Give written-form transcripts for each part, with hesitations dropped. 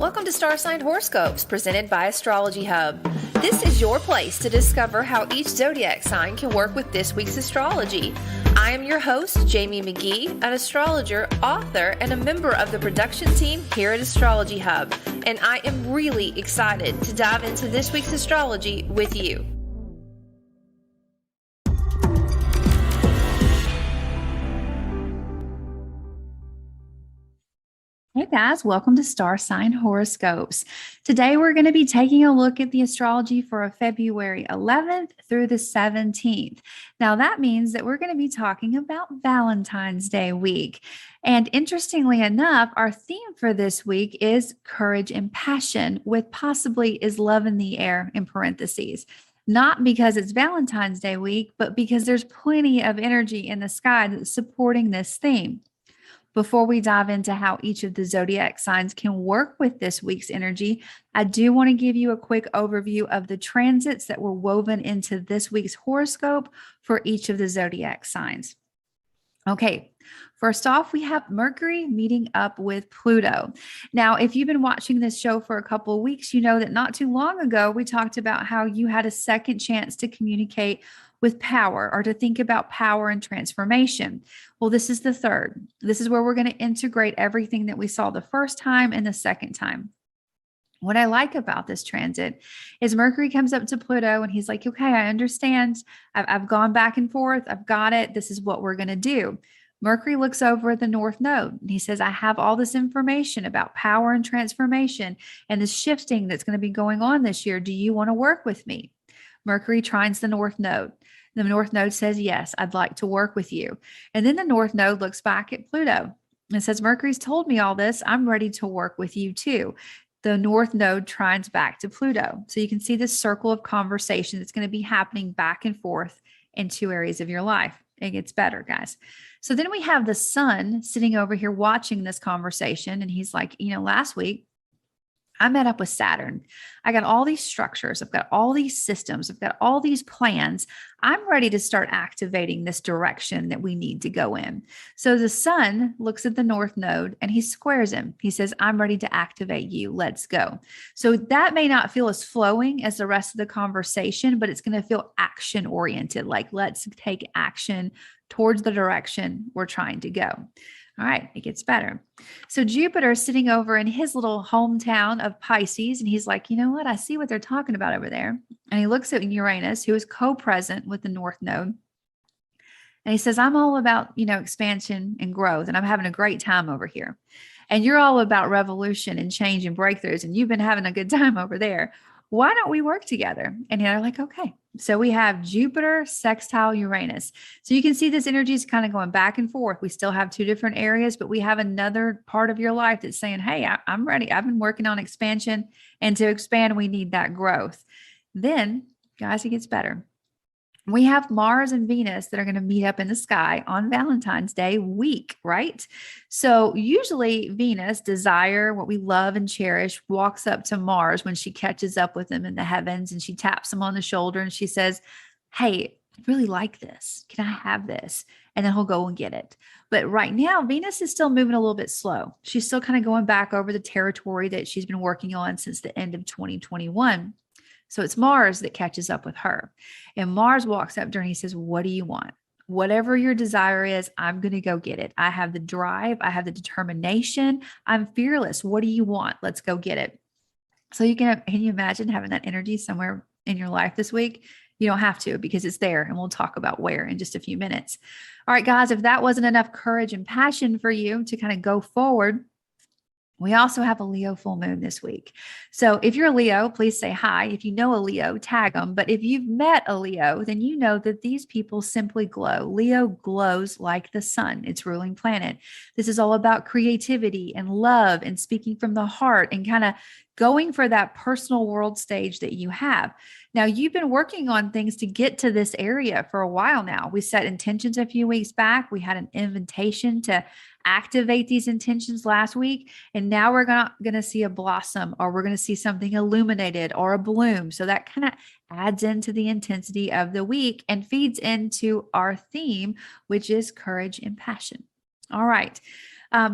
Welcome to Star Sign Horoscopes, presented by Astrology Hub. This is your place to discover how each zodiac sign can work with this week's astrology. I am your host, Jamie Magee, an astrologer, author, and a member of the production team here at Astrology Hub, and I am really excited to dive into this week's astrology with you. Hey guys, welcome to Star Sign Horoscopes. Today we're going to be taking a look at the astrology for February 11th through the 17th. Now that means that we're going to be talking about Valentine's Day week. And interestingly enough, our theme for this week is courage and passion, with possibly is love in the air in parentheses. Not because it's Valentine's Day week, but because there's plenty of energy in the sky that's supporting this theme. Before we dive into how each of the zodiac signs can work with this week's energy, I do want to give you a quick overview of the transits that were woven into this week's horoscope for each of the zodiac signs. Okay, first off, we have Mercury meeting up with Pluto. Now, if you've been watching this show for a couple of weeks, you know that not too long ago, we talked about how you had a second chance to communicate with power, or to think about power and transformation. Well, this is the third. This is where we're going to integrate everything that we saw the first time and the second time. What I like about this transit is Mercury comes up to Pluto and he's like, okay, I understand. I've gone back and forth. I've got it. This is what we're going to do. Mercury looks over at the North Node and he says, I have all this information about power and transformation and this shifting that's going to be going on this year. Do you want to work with me? Mercury trines the North Node. The North Node says, yes, I'd like to work with you. And then the North Node looks back at Pluto and says, Mercury's told me all this. I'm ready to work with you too. The North Node trines back to Pluto. So you can see this circle of conversation that's going to be happening back and forth in two areas of your life. It gets better, guys. So then we have the Sun sitting over here watching this conversation. And he's like, last week, I met up with Saturn. I got all these structures. I've got all these systems. I've got all these plans. I'm ready to start activating this direction that we need to go in. So the Sun looks at the North Node and he squares him. He says, I'm ready to activate you. Let's go. So that may not feel as flowing as the rest of the conversation, but it's going to feel action oriented. Like, let's take action towards the direction we're trying to go. All right, it gets better. So Jupiter is sitting over in his little hometown of Pisces, and he's like, you know what? I see what they're talking about over there. And he looks at Uranus, who is co-present with the North Node. And he says, I'm all about, expansion and growth, and I'm having a great time over here. And you're all about revolution and change and breakthroughs, and you've been having a good time over there. Why don't we work together? And they're like, okay. So we have Jupiter sextile Uranus. So you can see this energy is kind of going back and forth. We still have two different areas, but we have another part of your life that's saying, hey, I'm ready. I've been working on expansion, and to expand, we need that growth. Then, guys, it gets better. We have Mars and Venus that are going to meet up in the sky on Valentine's Day week, right? So usually Venus, desire, what we love and cherish, walks up to Mars when she catches up with him in the heavens, and she taps him on the shoulder and she says, hey, I really like this. Can I have this? And then he'll go and get it. But right now, Venus is still moving a little bit slow. She's still kind of going back over the territory that she's been working on since the end of 2021. So it's Mars that catches up with her. And Mars walks up to her and he says, what do you want? Whatever your desire is, I'm going to go get it. I have the drive. I have the determination. I'm fearless. What do you want? Let's go get it. So can you imagine having that energy somewhere in your life this week? You don't have to, because it's there. And we'll talk about where in just a few minutes. All right, guys, if that wasn't enough courage and passion for you to kind of go forward, we also have a Leo full moon this week. So if you're a Leo, please say hi. If you know a Leo, tag them. But if you've met a Leo, then you know that these people simply glow. Leo glows like the sun, its ruling planet. This is all about creativity and love and speaking from the heart and kind of going for that personal world stage that you have. Now, you've been working on things to get to this area for a while now. We set intentions a few weeks back. We had an invitation to activate these intentions last week. And now we're going to see a blossom, or we're going to see something illuminated, or a bloom. So that kind of adds into the intensity of the week and feeds into our theme, which is courage and passion. All right.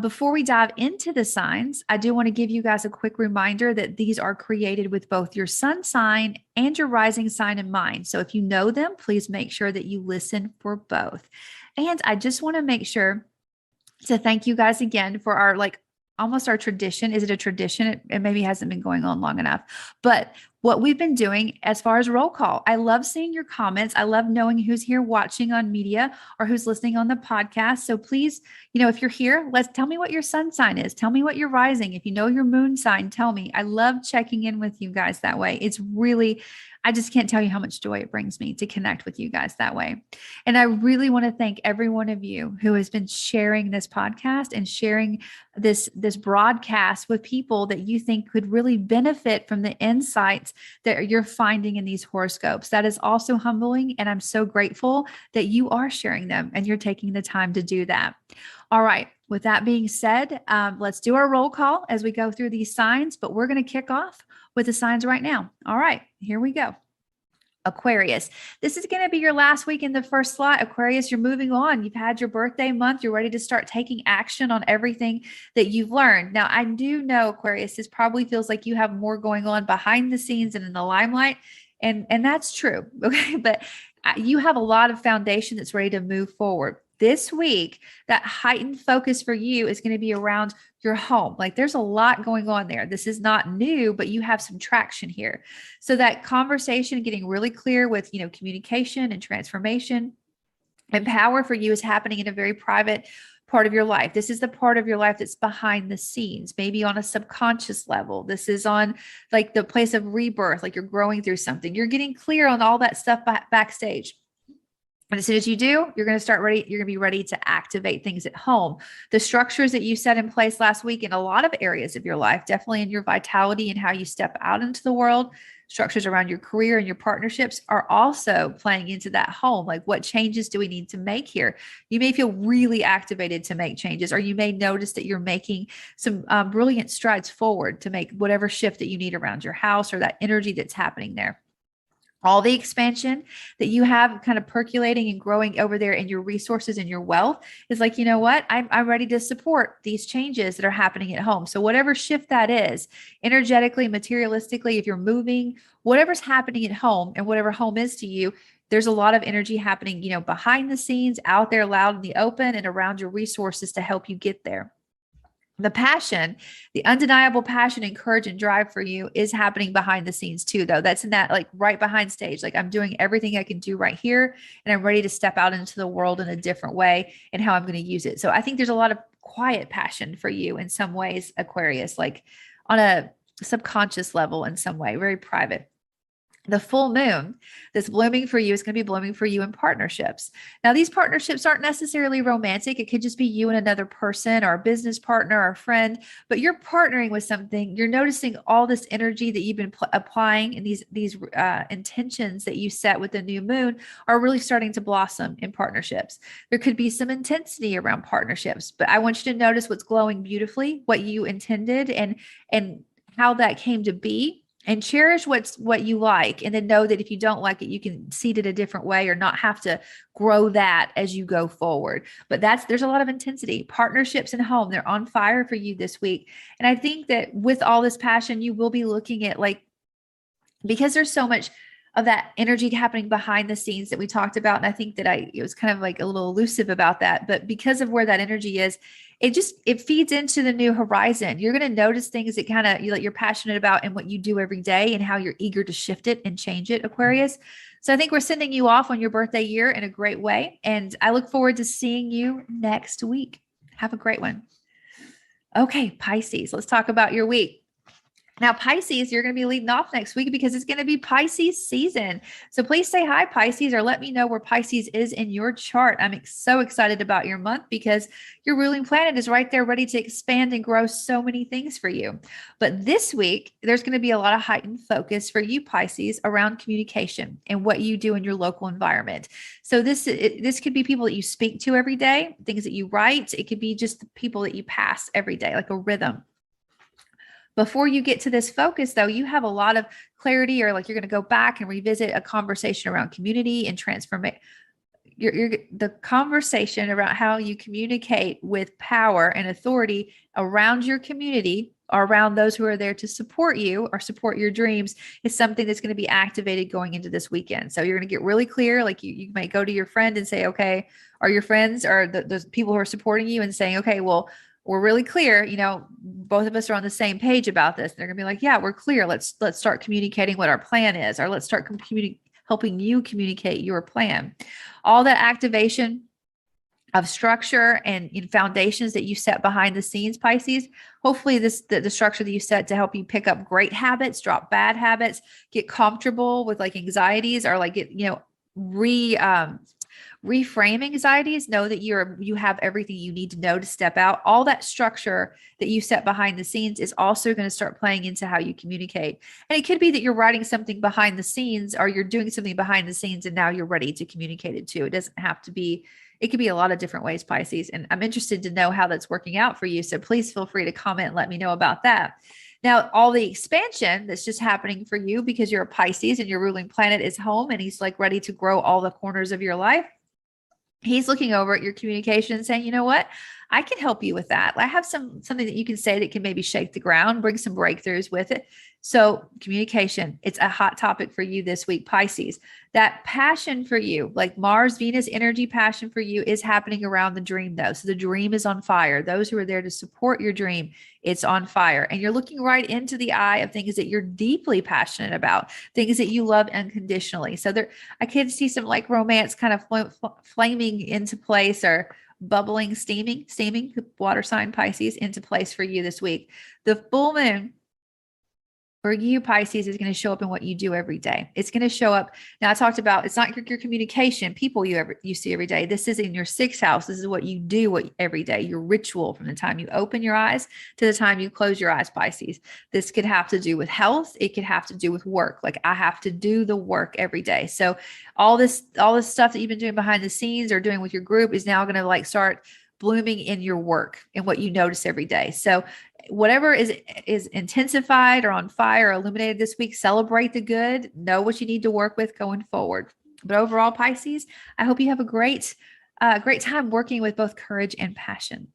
Before we dive into the signs, I do want to give you guys a quick reminder that these are created with both your sun sign and your rising sign in mind. So if you know them, please make sure that you listen for both. And I just want to make sure to thank you guys again for our almost our tradition. Is it a tradition? It maybe hasn't been going on long enough, but what we've been doing as far as roll call, I love seeing your comments. I love knowing who's here watching on media or who's listening on the podcast. So please, if you're here, let's tell me what your sun sign is. Tell me what you're rising. If you know your moon sign, tell me. I love checking in with you guys that way. It's really, I just can't tell you how much joy it brings me to connect with you guys that way. And I really want to thank every one of you who has been sharing this podcast and sharing this broadcast with people that you think could really benefit from the insights that you're finding in these horoscopes. That is also humbling. And I'm so grateful that you are sharing them and you're taking the time to do that. All right. With that being said, let's do our roll call as we go through these signs, but we're going to kick off with the signs right now. All right, here we go. Aquarius. This is going to be your last week in the first slot. Aquarius, you're moving on. You've had your birthday month. You're ready to start taking action on everything that you've learned. Now, I do know, Aquarius, this probably feels like you have more going on behind the scenes and in the limelight. And that's true. Okay. But you have a lot of foundation that's ready to move forward. This week, that heightened focus for you is going to be around your home. There's a lot going on there. This is not new, but you have some traction here. So that conversation, getting really clear with, communication and transformation and power for you is happening in a very private part of your life. This is the part of your life that's behind the scenes, maybe on a subconscious level. This is on the place of rebirth, you're growing through something. You're getting clear on all that stuff backstage. And as soon as you do, you're going to be ready to activate things at home. The structures that you set in place last week in a lot of areas of your life, definitely in your vitality and how you step out into the world, structures around your career and your partnerships are also playing into that home. What changes do we need to make here? You may feel really activated to make changes, or you may notice that you're making some brilliant strides forward to make whatever shift that you need around your house or that energy that's happening there. All the expansion that you have kind of percolating and growing over there in your resources and your wealth is you know what? I'm ready to support these changes that are happening at home. So whatever shift that is, energetically, materialistically, if you're moving, whatever's happening at home and whatever home is to you, there's a lot of energy happening, behind the scenes, out there, loud in the open, and around your resources to help you get there. The passion, the undeniable passion and courage and drive for you is happening behind the scenes too, though. That's in that right behind stage. I'm doing everything I can do right here and I'm ready to step out into the world in a different way and how I'm going to use it. So I think there's a lot of quiet passion for you in some ways, Aquarius, on a subconscious level in some way, very private. The full moon that's blooming for you is going to be blooming for you in partnerships. Now, these partnerships aren't necessarily romantic. It could just be you and another person or a business partner or a friend, but you're partnering with something. You're noticing all this energy that you've been applying and these intentions that you set with the new moon are really starting to blossom in partnerships. There could be some intensity around partnerships, but I want you to notice what's glowing beautifully, what you intended and how that came to be. And cherish what you like, and then know that if you don't like it, you can seed it a different way or not have to grow that as you go forward. But there's a lot of intensity. Partnerships and home, they're on fire for you this week. And I think that with all this passion, you will be looking at because there's so much of that energy happening behind the scenes that we talked about. And I think that it was kind of a little elusive about that, but because of where that energy is, it feeds into the new horizon. You're going to notice things that kind of you're passionate about and what you do every day and how you're eager to shift it and change it, Aquarius. So I think we're sending you off on your birthday year in a great way. And I look forward to seeing you next week. Have a great one. Okay, Pisces, let's talk about your week. Now, Pisces, you're going to be leading off next week because it's going to be Pisces season. So please say hi, Pisces, or let me know where Pisces is in your chart. I'm so excited about your month because your ruling planet is right there ready to expand and grow so many things for you. But this week, there's going to be a lot of heightened focus for you, Pisces, around communication and what you do in your local environment. So this could be people that you speak to every day, things that you write. It could be just the people that you pass every day, like a rhythm. Before you get to this focus, though, you have a lot of clarity or you're going to go back and revisit a conversation around community and the conversation around how you communicate with power and authority around your community or around those who are there to support you or support your dreams is something that's going to be activated going into this weekend. So you're going to get really clear. Like you might go to your friend and say, okay, are your friends or those people who are supporting you and saying, okay, well, we're really clear, both of us are on the same page about this. And they're gonna be like, yeah, we're clear. Let's start communicating what our plan is, or let's start helping you communicate your plan. All that activation of structure and foundations that you set behind the scenes, Pisces. Hopefully the structure that you set to help you pick up great habits, drop bad habits, get comfortable with like anxieties, or like get, reframe anxieties, know that you have everything you need to know to step out. All that structure that you set behind the scenes is also going to start playing into how you communicate. And it could be that you're writing something behind the scenes, or you're doing something behind the scenes and now you're ready to communicate it too. It doesn't have to be, it could be a lot of different ways, Pisces. And I'm interested to know how that's working out for you. So please feel free to comment and let me know about that. Now, all the expansion that's just happening for you because you're a Pisces and your ruling planet is home and he's like ready to grow all the corners of your life. He's looking over at your communication and saying, you know what, I can help you with that. I have something that you can say that can maybe shake the ground, bring some breakthroughs with it. So communication, it's a hot topic for you this week, Pisces. That passion for you, like Mars, Venus energy passion for you is happening around the dream though. So the dream is on fire. Those who are there to support your dream, it's on fire. And you're looking right into the eye of things that you're deeply passionate about, things that you love unconditionally. So there, I can see some like romance kind of flaming into place, or bubbling, steaming, water sign Pisces into place for you this week. The full moon for you, Pisces, is going to show up in what you do every day. It's going to show up. Now, I talked about it's not your communication, people you see every day. This is in your sixth house. This is what you do every day, your ritual from the time you open your eyes to the time you close your eyes, Pisces. This could have to do with health. It could have to do with work. Like I have to do the work every day. So all this stuff that you've been doing behind the scenes or doing with your group is now going to like start blooming in your work and what you notice every day. So whatever is intensified or on fire or illuminated this week, celebrate the good, know what you need to work with going forward. But overall, Pisces, I hope you have a great time working with both courage and passion.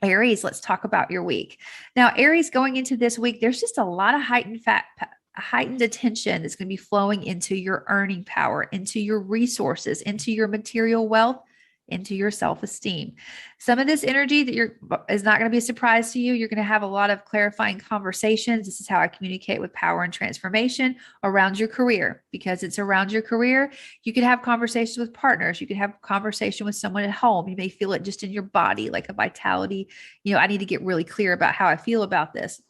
Aries, let's talk about your week. Now, Aries, going into this week, there's just a lot of heightened attention that's going to be flowing into your earning power, into your resources, into your material wealth, into your self-esteem. Some of this energy that is not going to be a surprise to you. You're going to have a lot of clarifying conversations. This is how I communicate with power and transformation around your career, because it's around your career. You could have conversations with partners. You could have conversation with someone at home. You may feel it just in your body, like a vitality. I need to get really clear about how I feel about this.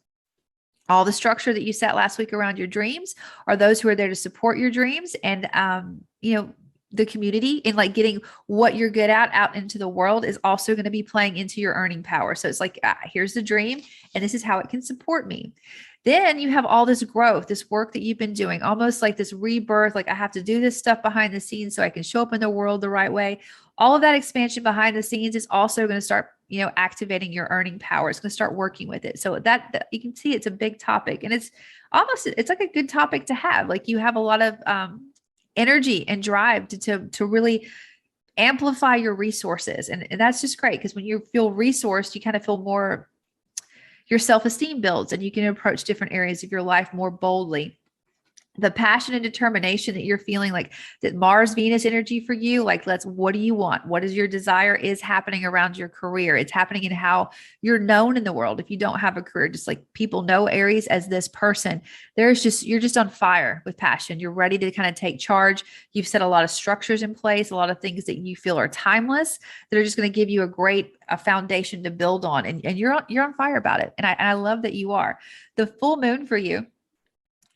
All the structure that you set last week around your dreams are those who are there to support your dreams and, the community and like getting what you're good at out into the world is also going to be playing into your earning power. So it's like, here's the dream and this is how it can support me. Then you have all this growth, this work that you've been doing, almost like this rebirth. Like I have to do this stuff behind the scenes so I can show up in the world the right way. All of that expansion behind the scenes is also going to start, activating your earning power. It's going to start working with it. So that you can see it's a big topic, and it's like a good topic to have. Like you have a lot of, energy and drive to really amplify your resources. And that's just great, because when you feel resourced, you kind of feel more, your self-esteem builds and you can approach different areas of your life more boldly. The passion and determination that you're feeling, like that Mars Venus energy for you, like what do you want? What is your desire is happening around your career. It's happening in how you're known in the world. If you don't have a career, just like people know Aries as this person, you're just on fire with passion. You're ready to kind of take charge. You've set a lot of structures in place, a lot of things that you feel are timeless that are just going to give you a foundation to build on. And you're on fire about it. And I love that you are. The full moon for you,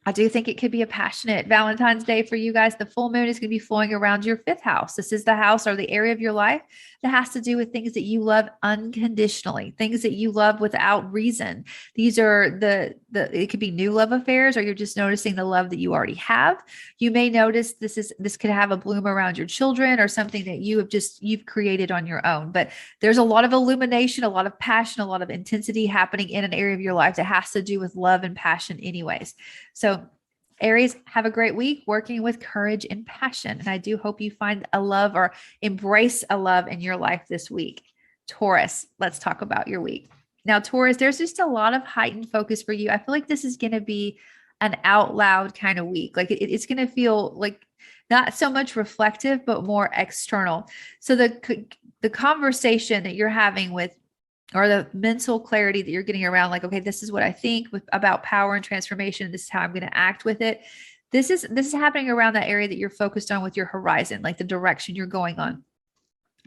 I do think it could be a passionate Valentine's Day for you guys. The full moon is going to be flowing around your fifth house. This is the house or the area of your life that has to do with things that you love unconditionally, things that you love without reason. These are it could be new love affairs, or you're just noticing the love that you already have. You may notice this could have a bloom around your children or something that you've created on your own. But there's a lot of illumination, a lot of passion, a lot of intensity happening in an area of your life that has to do with love and passion anyways. So Aries, have a great week working with courage and passion. And I do hope you find a love or embrace a love in your life this week. Taurus, let's talk about your week. Now, Taurus, there's just a lot of heightened focus for you. I feel like this is going to be an out loud kind of week. Like it's going to feel like not so much reflective, but more external. So the conversation that you're having with, or the mental clarity that you're getting around, like, okay, this is what I think about power and transformation. This is how I'm going to act with it. This is happening around that area that you're focused on with your horizon, like the direction you're going on.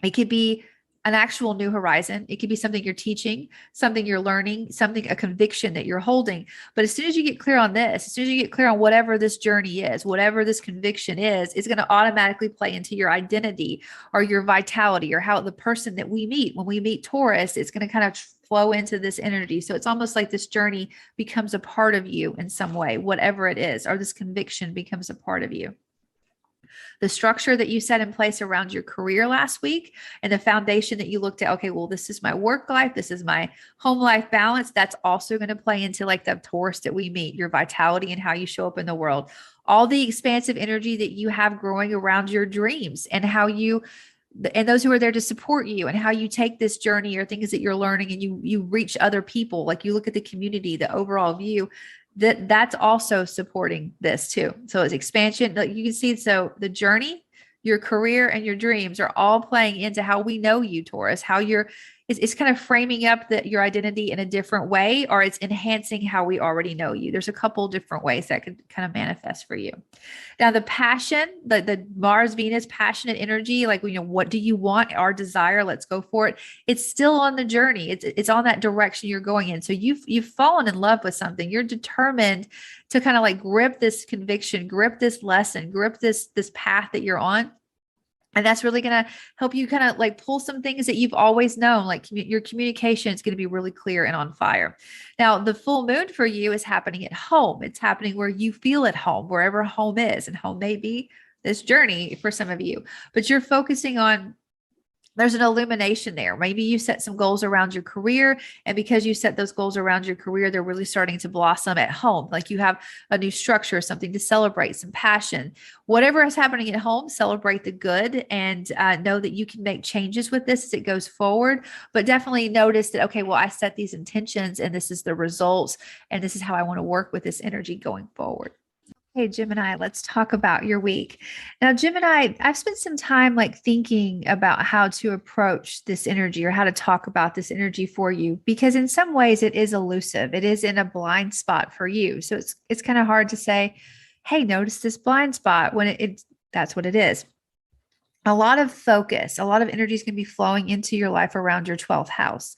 It could be an actual new horizon. It could be something you're teaching, something you're learning, a conviction that you're holding. But as soon as you get clear on this, as soon as you get clear on whatever this journey is, whatever this conviction is, it's going to automatically play into your identity or your vitality, or how the person that we meet, when we meet Taurus, it's going to kind of flow into this energy. So it's almost like this journey becomes a part of you in some way, whatever it is, or this conviction becomes a part of you. The structure that you set in place around your career last week, and the foundation that you looked at, okay, well, this is my work life, this is my home life balance. That's also going to play into like the Taurus that we meet, your vitality and how you show up in the world. All the expansive energy that you have growing around your dreams, and how you, and those who are there to support you, and how you take this journey or things that you're learning and you reach other people. Like you look at the community, the overall view, that's also supporting this too. So it's expansion. You can see, so the journey, your career, and your dreams are all playing into how we know you, Taurus, how it's kind of framing up your identity in a different way, or it's enhancing how we already know you. There's a couple different ways that could kind of manifest for you. Now, the passion, the Mars, Venus passionate energy, like, what do you want? Our desire, let's go for it. It's still on the journey. It's on that direction you're going in. So you've fallen in love with something. You're determined to kind of like grip this conviction, grip this lesson, grip this path that you're on. And that's really going to help you kind of like pull some things that you've always known, like your communication is going to be really clear and on fire. Now, the full moon for you is happening at home. It's happening where you feel at home, wherever home is. And home may be this journey for some of you, but you're focusing on, there's an illumination there. Maybe you set some goals around your career, and because you set those goals around your career, they're really starting to blossom at home. Like you have a new structure, something to celebrate, some passion. Whatever is happening at home, celebrate the good, and know that you can make changes with this as it goes forward. But definitely notice that, okay, well, I set these intentions and this is the results, and this is how I want to work with this energy going forward. Hey, Gemini, let's talk about your week. Now, Gemini, I've spent some time like thinking about how to approach this energy, or how to talk about this energy for you, because in some ways it is elusive. It is in a blind spot for you. So it's kind of hard to say, hey, notice this blind spot, when that's what it is. A lot of focus, a lot of energy is going to be flowing into your life around your 12th house.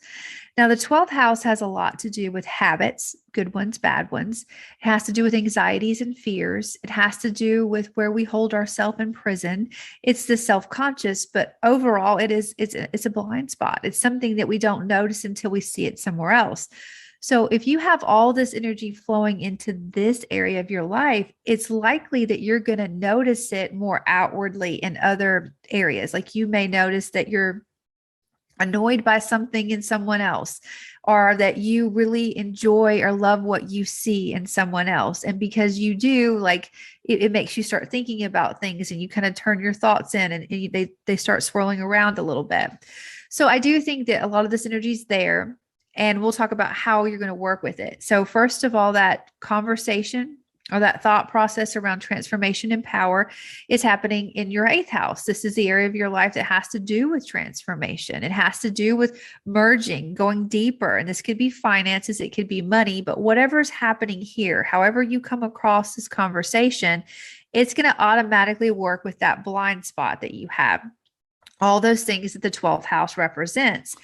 Now, the 12th house has a lot to do with habits, good ones, bad ones. It has to do with anxieties and fears. It has to do with where we hold ourselves in prison. It's the self-conscious, but overall, it's a blind spot. It's something that we don't notice until we see it somewhere else. So if you have all this energy flowing into this area of your life, it's likely that you're going to notice it more outwardly in other areas. Like you may notice that you're annoyed by something in someone else, or that you really enjoy or love what you see in someone else. And because you do, like it makes you start thinking about things, and you kind of turn your thoughts in, and they start swirling around a little bit. So I do think that a lot of this energy is there. And we'll talk about how you're going to work with it. So first of all, that conversation or that thought process around transformation and power is happening in your 8th house. This is the area of your life that has to do with transformation. It has to do with merging, going deeper. And this could be finances, it could be money, but whatever's happening here, however you come across this conversation, it's going to automatically work with that blind spot that you have. All those things that the 12th house represents.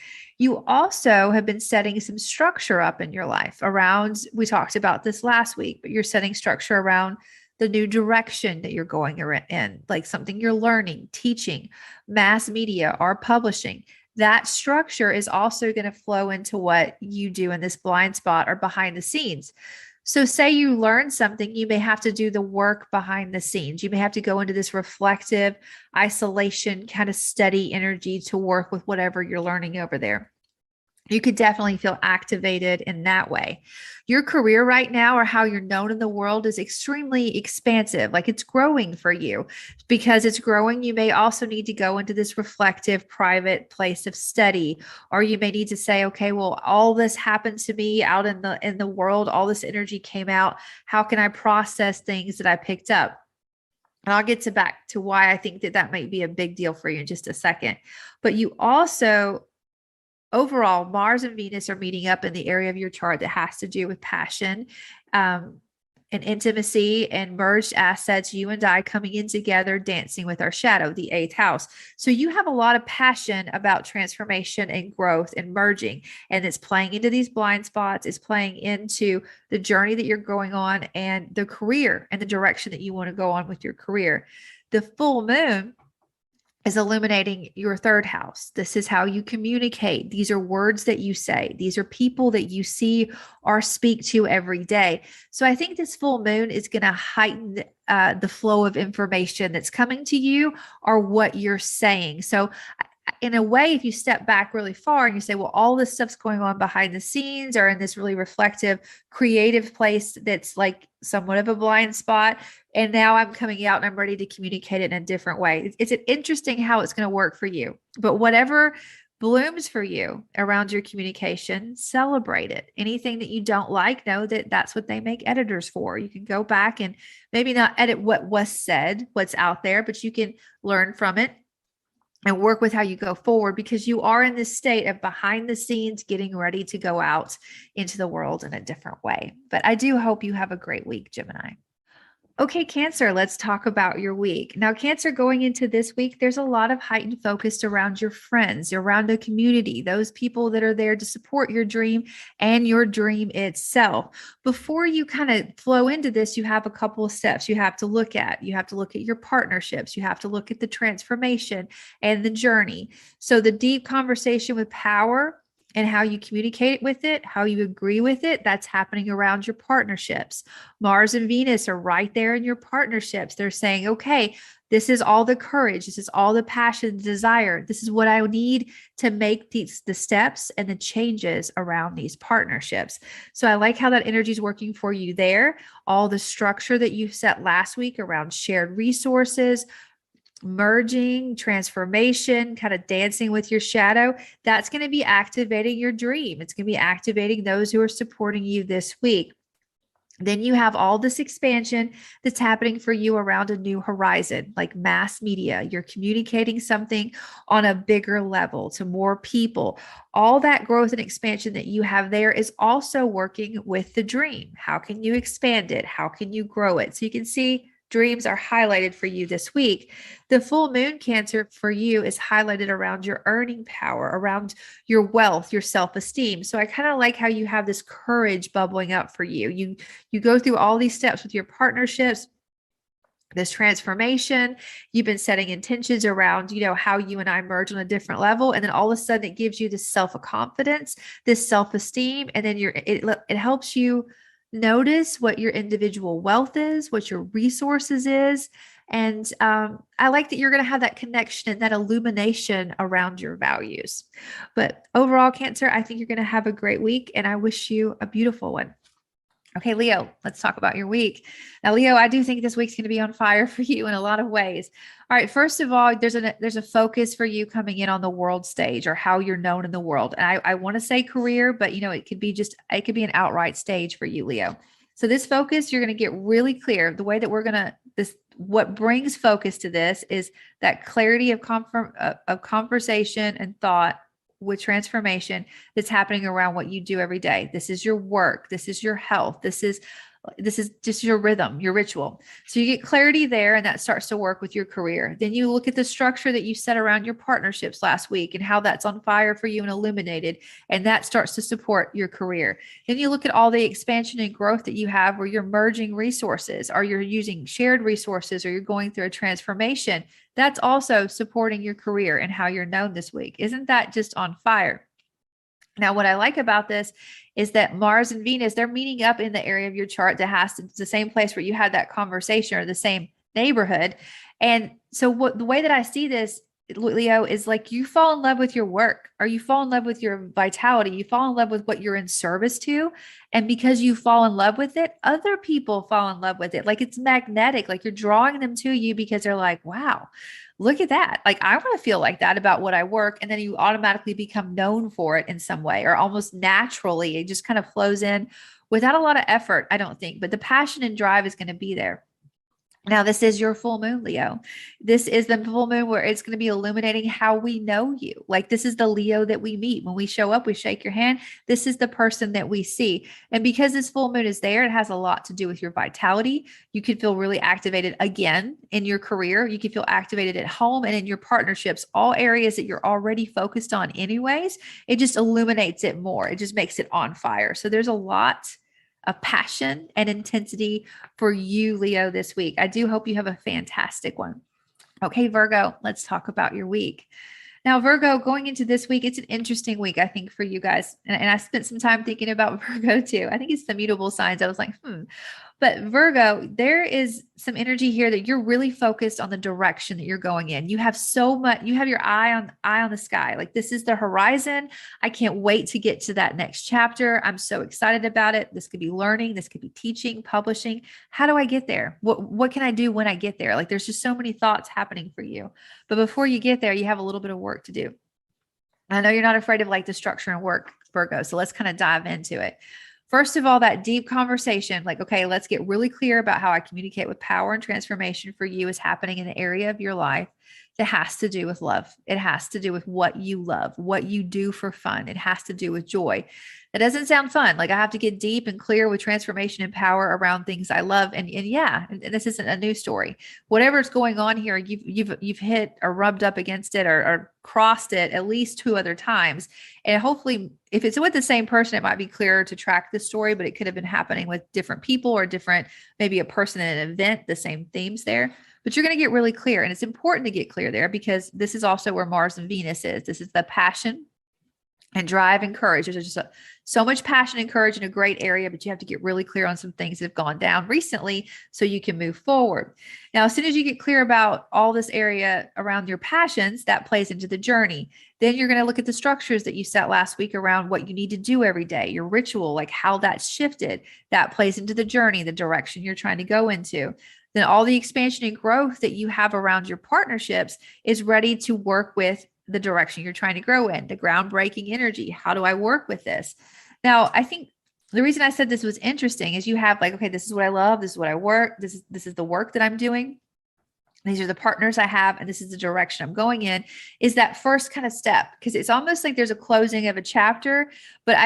You also have been setting some structure up in your life around, we talked about this last week, but you're setting structure around the new direction that you're going in, like something you're learning, teaching, mass media, or publishing. That structure is also going to flow into what you do in this blind spot or behind the scenes. So say you learn something, you may have to do the work behind the scenes. You may have to go into this reflective isolation, kind of steady energy to work with whatever you're learning over there. you could definitely feel activated in that way. Your career right now, or how you're known in the world, is extremely expansive. Like, it's growing for you. Because it's growing, you may also need to go into this reflective, private place of study, or you may need to say, okay, well, all this happened to me out in the world. All this energy came out. How can I process things that I picked up? And I'll get back to why I think that might be a big deal for you in just a second. But you also, overall, Mars and Venus are meeting up in the area of your chart that has to do with passion, and intimacy and merged assets, you and I coming in together, dancing with our shadow, the eighth house. So you have a lot of passion about transformation and growth and merging, and it's playing into these blind spots. It's playing into the journey that you're going on and the career and the direction that you want to go on with your career. The full moon is illuminating your third house. This is how you communicate. These are words that you say. These are people that you see or speak to every day. So I think this full moon is going to heighten the flow of information that's coming to you or what you're saying. So in a way, if you step back really far and you say, well, all this stuff's going on behind the scenes or in this really reflective, creative place that's like somewhat of a blind spot, and now I'm coming out and I'm ready to communicate it in a different way. It's interesting how it's going to work for you. But whatever blooms for you around your communication, celebrate it. Anything that you don't like, know that that's what they make editors for. You can go back and maybe not edit what was said, what's out there, but you can learn from it and work with how you go forward, because you are in this state of behind the scenes, getting ready to go out into the world in a different way. But I do hope you have a great week, Gemini. Okay, Cancer, let's talk about your week. Now, Cancer, going into this week, there's a lot of heightened focus around your friends, around the community, those people that are there to support your dream and your dream itself. Before you kind of flow into this, you have a couple of steps you have to look at. You have to look at your partnerships. You have to look at the transformation and the journey. So the deep conversation with power and how you communicate with it, how you agree with it, that's happening around your partnerships. Mars and Venus are right there in your partnerships. They're saying, okay, this is all the courage. This is all the passion, the desire. This is what I need to make the steps and the changes around these partnerships. So I like how that energy is working for you there. All the structure that you set last week around shared resources, merging, transformation, kind of dancing with your shadow, that's going to be activating your dream. It's going to be activating those who are supporting you this week. Then you have all this expansion that's happening for you around a new horizon, like mass media. You're communicating something on a bigger level to more people. All that growth and expansion that you have there is also working with the dream. How can you expand it? How can you grow it? So you can see dreams are highlighted for you this week. The full moon, Cancer, for you is highlighted around your earning power, around your wealth, your self-esteem. So I kind of like how you have this courage bubbling up for you. You go through all these steps with your partnerships, this transformation. You've been setting intentions around, how you and I merge on a different level. And then all of a sudden it gives you this self-confidence, this self-esteem. And then it helps you notice what your individual wealth is, what your resources is. And I like that you're going to have that connection and that illumination around your values. But overall, Cancer, I think you're going to have a great week, and I wish you a beautiful one. Okay, Leo, let's talk about your week. Now, Leo, I do think this week's going to be on fire for you in a lot of ways. All right, first of all, there's a focus for you coming in on the world stage, or how you're known in the world. And I want to say career, but it could be an outright stage for you, Leo. So this focus, you're going to get really clear. The way that what brings focus to this is that clarity of conversation and thought with transformation that's happening around what you do every day. This is your work. This is your health. This is just your rhythm, your ritual. So you get clarity there, and that starts to work with your career. Then you look at the structure that you set around your partnerships last week and how that's on fire for you and illuminated, and that starts to support your career. Then you look at all the expansion and growth that you have where you're merging resources, or you're using shared resources, or you're going through a transformation. That's also supporting your career and how you're known this week. Isn't that just on fire? Now, what I like about this is that Mars and Venus, they're meeting up in the area of your chart it's the same place where you had that conversation, or the same neighborhood. And so the way that I see this Leo, is like you fall in love with your work, or you fall in love with your vitality. You fall in love with what you're in service to. And because you fall in love with it, other people fall in love with it. Like it's magnetic, like you're drawing them to you because they're like, wow, look at that. Like I want to feel like that about what I work. And then you automatically become known for it in some way, or almost naturally. It just kind of flows in without a lot of effort, I don't think. But the passion and drive is going to be there. Now, this is your full moon, Leo. This is the full moon where it's going to be illuminating how we know you. Like, this is the Leo that we meet. When we show up, we shake your hand. This is the person that we see. And because this full moon is there, it has a lot to do with your vitality. You could feel really activated again in your career. You can feel activated at home and in your partnerships, all areas that you're already focused on, anyways. It just illuminates it more. It just makes it on fire. So, there's a lot of passion and intensity for you, Leo, this week. I do hope you have a fantastic one. Okay, Virgo, let's talk about your week. Now, Virgo, going into this week, it's an interesting week, I think, for you guys. And I spent some time thinking about Virgo too. I think it's the mutable signs. I was like, But Virgo, there is some energy here that you're really focused on the direction that you're going in. You have so much, you have your eye on the sky. Like this is the horizon. I can't wait to get to that next chapter. I'm so excited about it. This could be learning, this could be teaching, publishing. How do I get there? What can I do when I get there? Like there's just so many thoughts happening for you. But before you get there, you have a little bit of work to do. I know you're not afraid of like the structure and work, Virgo. So let's kind of dive into it. First of all, that deep conversation, like, okay, let's get really clear about how I communicate with power and transformation for you is happening in the area of your life that has to do with love. It has to do with what you love, what you do for fun. It has to do with joy. That doesn't sound fun. Like I have to get deep and clear with transformation and power around things I love. And yeah, and this isn't a new story. Whatever's going on here, you've hit or rubbed up against it or crossed it at least 2 other times. And hopefully if it's with the same person, it might be clearer to track the story, but it could have been happening with different people or different, maybe a person in an event, the same themes there. But you're going to get really clear. And it's important to get clear there because this is also where Mars and Venus is. This is the passion and drive and courage. There's just so much passion and courage in a great area, but you have to get really clear on some things that have gone down recently so you can move forward. Now, as soon as you get clear about all this area around your passions, that plays into the journey. Then you're going to look at the structures that you set last week around what you need to do every day, your ritual, like how that's shifted. That plays into the journey, the direction you're trying to go into. Then all the expansion and growth that you have around your partnerships is ready to work with the direction you're trying to grow in, the groundbreaking energy. How do I work with this? Now, I think the reason I said this was interesting is you have like, okay, this is what I love. This is what I work. This is the work that I'm doing. These are the partners I have, and this is the direction I'm going in, is that first kind of step. Because it's almost like there's a closing of a chapter, but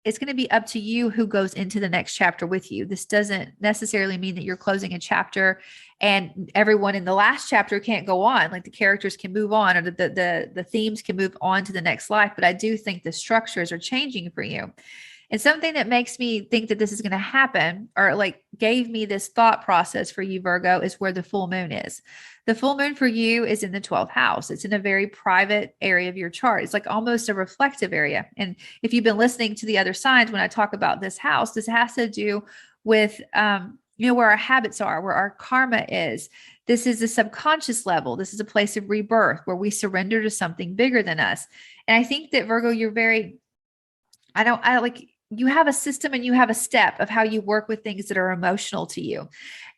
it's going to be up to you who goes into the next chapter with you. This doesn't necessarily mean that you're closing a chapter and everyone in the last chapter can't go on. Like the characters can move on or the themes can move on to the next life. But I do think the structures are changing for you. And something that makes me think that this is going to happen or like gave me this thought process for you, Virgo, is where the full moon is. The full moon for you is in the 12th house. It's in a very private area of your chart. It's like almost a reflective area. And if you've been listening to the other signs, when I talk about this house, this has to do with, where our habits are, where our karma is. This is the subconscious level. This is a place of rebirth where we surrender to something bigger than us. And I think that Virgo, you're very, you have a system and you have a step of how you work with things that are emotional to you.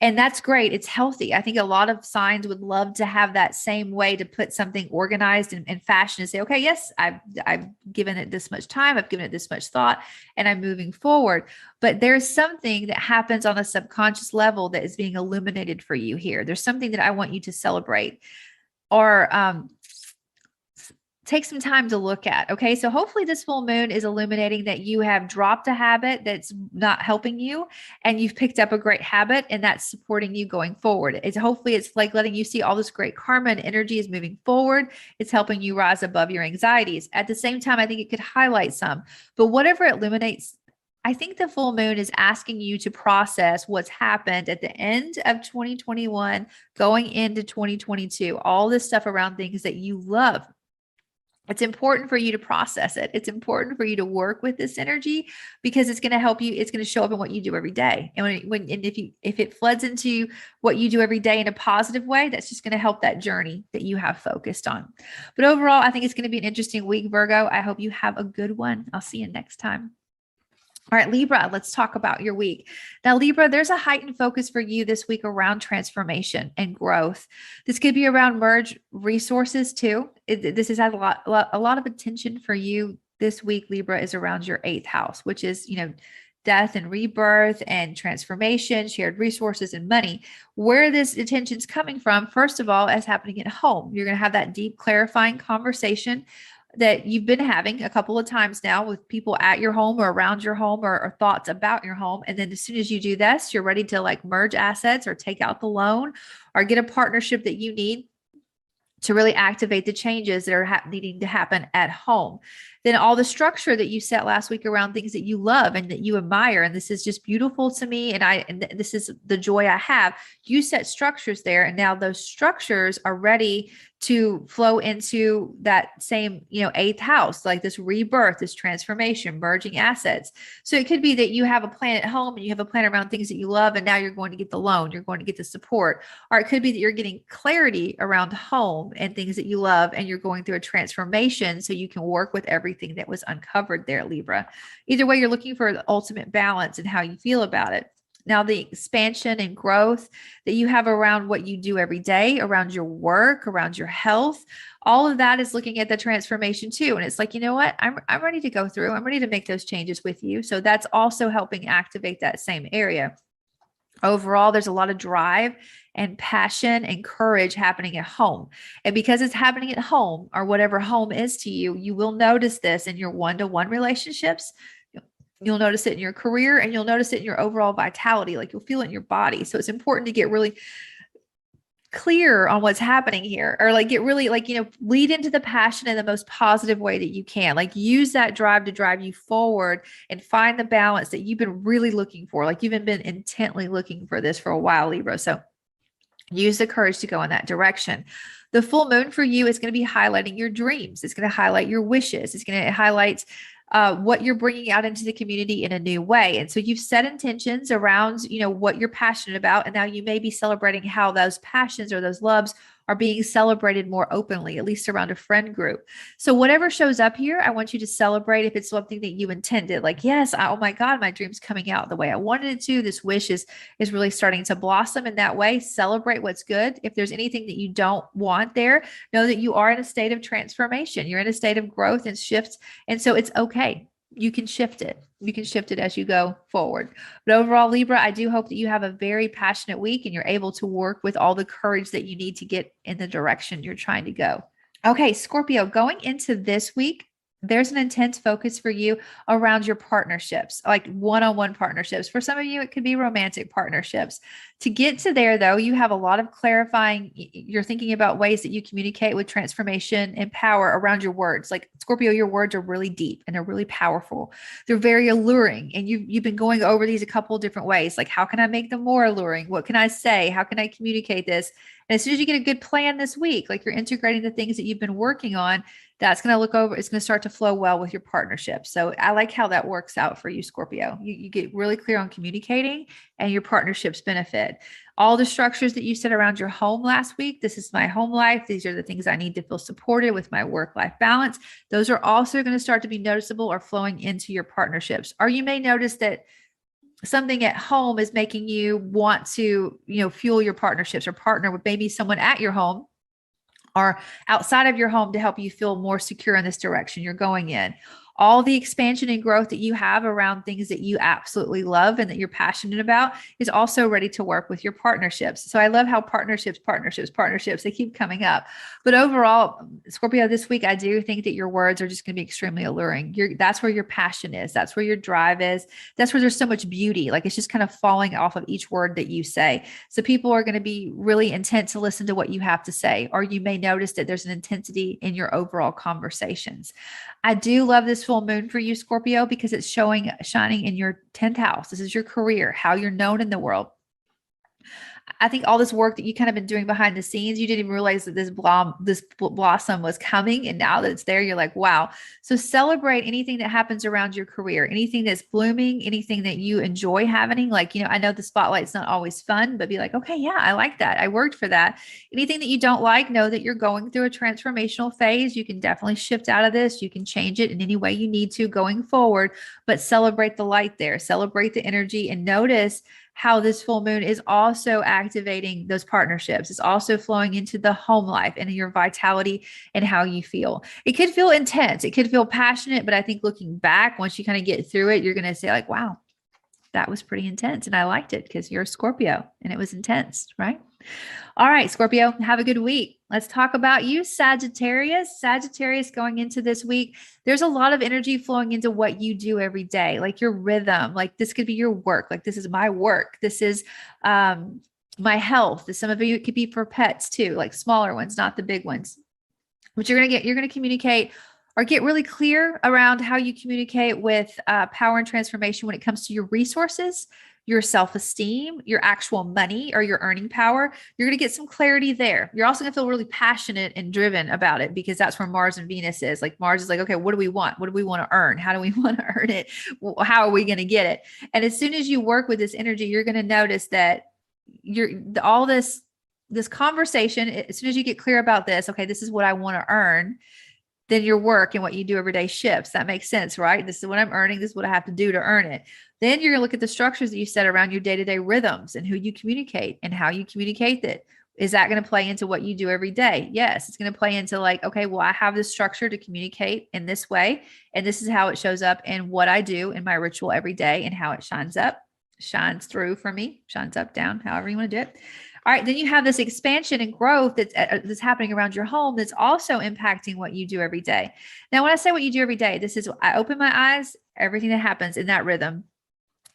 And that's great. It's healthy. I think a lot of signs would love to have that same way to put something organized and fashion and say, okay, yes, I've given it this much time. I've given it this much thought and I'm moving forward. But there's something that happens on a subconscious level that is being illuminated for you here. There's something that I want you to celebrate or, take some time to look at. Okay. So hopefully this full moon is illuminating that you have dropped a habit that's not helping you and you've picked up a great habit and that's supporting you going forward. Hopefully it's like letting you see all this great karma and energy is moving forward. It's helping you rise above your anxieties. At the same time, I think it could highlight some, but whatever it illuminates, I think the full moon is asking you to process what's happened at the end of 2021, going into 2022, all this stuff around things that you love. It's important for you to process it. It's important for you to work with this energy because it's going to help you. It's going to show up in what you do every day. And if it floods into what you do every day in a positive way, that's just going to help that journey that you have focused on. But overall, I think it's going to be an interesting week, Virgo. I hope you have a good one. I'll see you next time. All right, Libra, let's talk about your week. Now, Libra, there's a heightened focus for you this week around transformation and growth. This could be around merge resources too. This has had a lot of attention for you this week. Libra is around your 8th house, which is, death and rebirth and transformation, shared resources and money. Where this attention's coming from, first of all, as happening at home, you're going to have that deep clarifying conversation that you've been having a couple of times now with people at your home or around your home or thoughts about your home. And then as soon as you do this, you're ready to like merge assets or take out the loan or get a partnership that you need to really activate the changes that are needing to happen at home. Then all the structure that you set last week around things that you love and that you admire. And this is just beautiful to me. And this is the joy I have. You set structures there. And now those structures are ready to flow into that same, 8th house, like this rebirth, this transformation, merging assets. So it could be that you have a plan at home and you have a plan around things that you love. And now you're going to get the loan, you're going to get the support, or it could be that you're getting clarity around home and things that you love. And you're going through a transformation so you can work with everything that was uncovered there, Libra. Either way, you're looking for the ultimate balance and how you feel about it. Now, the expansion and growth that you have around what you do every day, around your work, around your health, all of that is looking at the transformation too. And it's like, you know what? I'm ready to go through. I'm ready to make those changes with you. So that's also helping activate that same area. Overall, there's a lot of drive and passion and courage happening at home. And because it's happening at home or whatever home is to you, you will notice this in your one-to-one relationships. You'll notice it in your career and you'll notice it in your overall vitality. Like you'll feel it in your body. So it's important to get really clear on what's happening here, or like get really lead into the passion in the most positive way that you can. Like use that drive to drive you forward and find the balance that you've been really looking for. Like you've been intently looking for this for a while, Libra. So use the courage to go in that direction. The full moon for you is going to be highlighting your dreams. It's going to highlight your wishes. It's going to highlight what you're bringing out into the community in a new way. And so you've set intentions around, what you're passionate about. And now you may be celebrating how those passions or those loves are being celebrated more openly, at least around a friend group. So whatever shows up here, I want you to celebrate if it's something that you intended. Like, yes, oh my God, my dream's coming out the way I wanted it to. This wish is really starting to blossom in that way. Celebrate what's good. If there's anything that you don't want there, know that you are in a state of transformation. You're in a state of growth and shifts. And so it's okay. You can shift it. You can shift it as you go forward. But overall, Libra, I do hope that you have a very passionate week and you're able to work with all the courage that you need to get in the direction you're trying to go. Okay, Scorpio, going into this week, there's an intense focus for you around your partnerships, like one-on-one partnerships. For some of you, it could be romantic partnerships. To get to there, though, you have a lot of clarifying. You're thinking about ways that you communicate with transformation and power around your words. Like Scorpio, your words are really deep and they're really powerful. They're very alluring. And you've been going over these a couple of different ways. Like, how can I make them more alluring? What can I say? How can I communicate this? And as soon as you get a good plan this week, like you're integrating the things that you've been working on, that's going to look over, it's going to start to flow well with your partnership. So I like how that works out for you, Scorpio. You get really clear on communicating and your partnerships benefit. All the structures that you set around your home last week, this is my home life. These are the things I need to feel supported with my work-life balance. Those are also going to start to be noticeable or flowing into your partnerships. Or you may notice that something at home is making you want to, fuel your partnerships or partner with maybe someone at your home or outside of your home to help you feel more secure in this direction you're going in. All the expansion and growth that you have around things that you absolutely love and that you're passionate about is also ready to work with your partnerships. So I love how partnerships, they keep coming up. But overall, Scorpio, this week, I do think that your words are just going to be extremely alluring. That's where your passion is. That's where your drive is. That's where there's so much beauty. Like it's just kind of falling off of each word that you say. So people are going to be really intent to listen to what you have to say, or you may notice that there's an intensity in your overall conversations. I do love this full moon for you, Scorpio, because it's shining in your 10th house. This is your career, how you're known in the world. I think all this work that you kind of been doing behind the scenes, you didn't even realize that this blossom was coming. And now that it's there, you're like, wow. So celebrate anything that happens around your career, anything that's blooming, anything that you enjoy having. Like, I know the spotlight's not always fun, but be like, okay, yeah, I like that. I worked for that. Anything that you don't like, know that you're going through a transformational phase. You can definitely shift out of this. You can change it in any way you need to going forward, but celebrate the light there, celebrate the energy, and notice how this full moon is also activating those partnerships. It's also flowing into the home life and your vitality and how you feel. It could feel intense. It could feel passionate, but I think looking back, once you kind of get through it, you're going to say like, wow, that was pretty intense. And I liked it because you're a Scorpio and it was intense, right? All right, Scorpio, have a good week. Let's talk about you, Sagittarius. Sagittarius going into this week, there's a lot of energy flowing into what you do every day, like your rhythm. Like this could be your work. Like this is my work. This is my health. Some of you, it could be for pets too, like smaller ones, not the big ones. But you're going to communicate or get really clear around how you communicate with power and transformation when it comes to your resources, your self-esteem, your actual money, or your earning power. You're going to get some clarity there. You're also going to feel really passionate and driven about it because that's where Mars and Venus is. Like Mars is like, okay, what do we want? What do we want to earn? How do we want to earn it? How are we going to get it? And as soon as you work with this energy, you're going to notice that all this conversation, as soon as you get clear about this, okay, this is what I want to earn, then your work and what you do every day shifts. That makes sense, right? This is what I'm earning. This is what I have to do to earn it. Then you're going to look at the structures that you set around your day-to-day rhythms and who you communicate and how you communicate it. Is that going to play into what you do every day? Yes, it's going to play into like, okay, well, I have this structure to communicate in this way. And this is how it shows up in what I do in my ritual every day and how it shines through for me, shines up, down, however you want to do it. All right, then you have this expansion and growth that's happening around your home that's also impacting what you do every day. Now, when I say what you do every day, this is I open my eyes, everything that happens in that rhythm.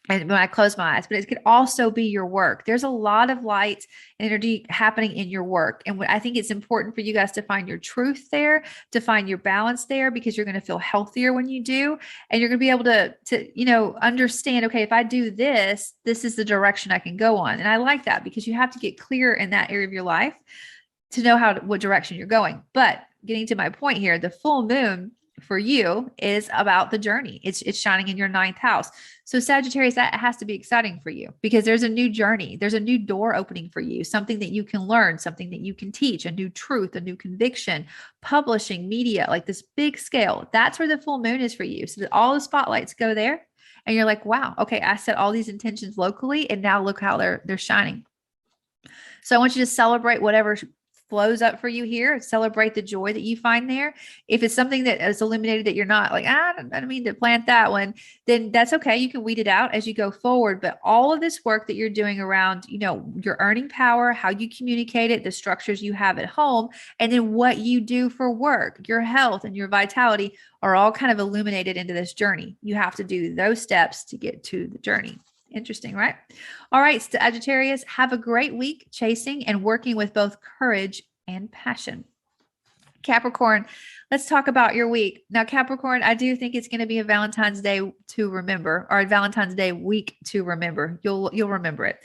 And when I close my eyes, but it could also be your work. There's a lot of light and energy happening in your work. And I think it's important for you guys to find your truth there, to find your balance there, because you're going to feel healthier when you do. And you're going to be able to understand, okay, if I do this, this is the direction I can go on. And I like that because you have to get clear in that area of your life to know what direction you're going. But getting to my point here, the full moon for you is about the journey. It's shining in your ninth house. So Sagittarius, that has to be exciting for you because there's a new journey. There's a new door opening for you, something that you can learn, something that you can teach, a new truth, a new conviction, publishing, media, like this big scale. That's where the full moon is for you. So that all the spotlights go there and you're like, wow, okay, I set all these intentions locally and now look how they're shining. So I want you to celebrate whatever flows up for you here. Celebrate the joy that you find there. If it's something that is eliminated that you're not like, I don't mean to plant that one, then that's okay. You can weed it out as you go forward. But all of this work that you're doing around, your earning power, how you communicate it, the structures you have at home, and then what you do for work, your health and your vitality are all kind of illuminated into this journey. You have to do those steps to get to the journey. Interesting, right? All right, Sagittarius, have a great week chasing and working with both courage and passion. Capricorn, let's talk about your week. Now, Capricorn, I do think it's going to be a Valentine's Day to remember, or a Valentine's Day week to remember. You'll remember it.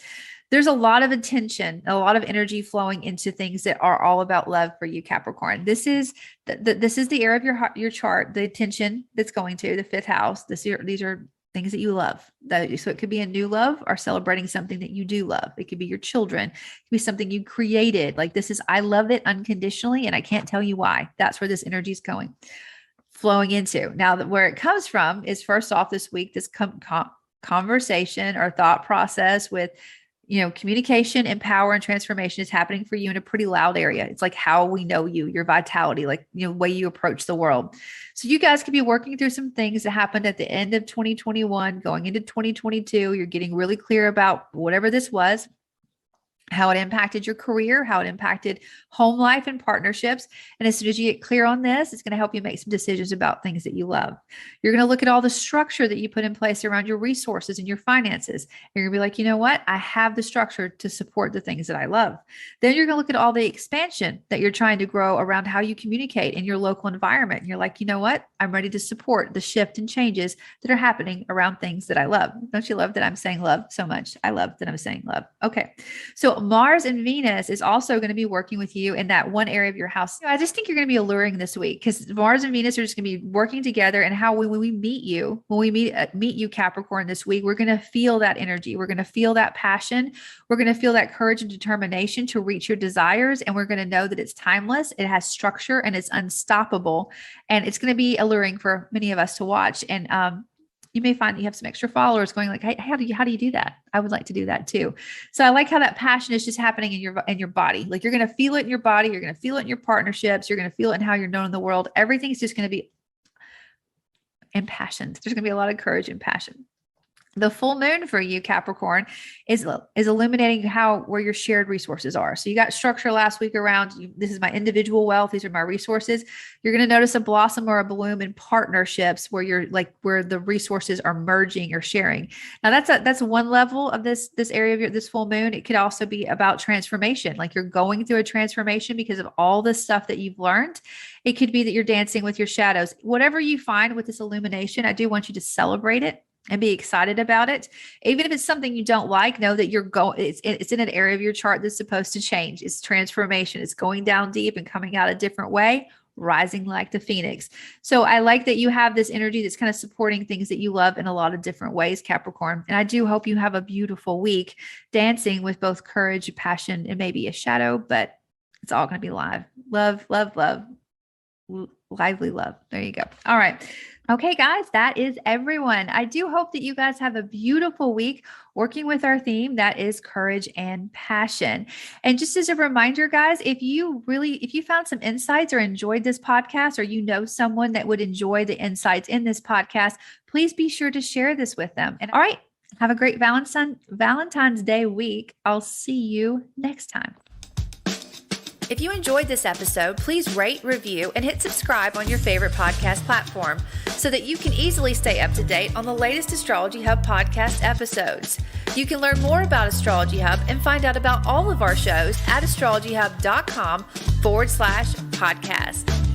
There's a lot of attention, a lot of energy flowing into things that are all about love for you, Capricorn. This is the area of your chart, the attention that's going to the fifth house. These are things that you love. So it could be a new love or celebrating something that you do love. It could be your children. It could be something you created. Like this is, I love it unconditionally. And I can't tell you why. That's where this energy is flowing into. Now where it comes from is first off this week, this conversation or thought process with, communication and power and transformation is happening for you in a pretty loud area. It's like how we know you, your vitality, like, way you approach the world. So you guys could be working through some things that happened at the end of 2021, going into 2022. You're getting really clear about whatever this was, how it impacted your career, how it impacted home life and partnerships. And as soon as you get clear on this, it's going to help you make some decisions about things that you love. You're going to look at all the structure that you put in place around your resources and your finances. You're going to be like, you know what? I have the structure to support the things that I love. Then you're going to look at all the expansion that you're trying to grow around how you communicate in your local environment. And you're like, you know what? I'm ready to support the shift and changes that are happening around things that I love. Don't you love that I'm saying love so much? I love that I'm saying love. Okay. So So Mars and Venus is also going to be working with you in that one area of your house. I just think you're going to be alluring this week because Mars and Venus are just going to be working together. And how when we meet you, meet you Capricorn this week, we're going to feel that energy. We're going to feel that passion. We're going to feel that courage and determination to reach your desires. And we're going to know that it's timeless. It has structure and it's unstoppable. And it's going to be alluring for many of us to watch. And, you may find that you have some extra followers going like, hey, how do you do that? I would like to do that too. So I like how that passion is just happening in your body. Like you're going to feel it in your body. You're going to feel it in your partnerships. You're going to feel it in how you're known in the world. Everything's just going to be impassioned. There's going to be a lot of courage and passion. The full moon for you, Capricorn, is illuminating where your shared resources are. So you got structure last week around, this is my individual wealth. These are my resources. You're going to notice a blossom or a bloom in partnerships where where the resources are merging or sharing. Now that's one level of this area of this full moon. It could also be about transformation. Like you're going through a transformation because of all the stuff that you've learned. It could be that you're dancing with your shadows. Whatever you find with this illumination, I do want you to celebrate it and be excited about it. Even if it's something you don't like, know that it's in an area of your chart that's supposed to change. It's transformation. It's going down deep and coming out a different way, rising like the phoenix. So I like that you have this energy that's kind of supporting things that you love in a lot of different ways, Capricorn. And I do hope you have a beautiful week dancing with both courage, passion, and maybe a shadow, but it's all going to be live. Love, love, love. Lively love. There you go. All right. Okay, guys, that is everyone. I do hope that you guys have a beautiful week working with our theme that is courage and passion. And just as a reminder, guys, if you found some insights or enjoyed this podcast, or you know someone that would enjoy the insights in this podcast, please be sure to share this with them. And all right, have a great Valentine's Day week. I'll see you next time. If you enjoyed this episode, please rate, review, and hit subscribe on your favorite podcast platform so that you can easily stay up to date on the latest Astrology Hub podcast episodes. You can learn more about Astrology Hub and find out about all of our shows at astrologyhub.com/podcast.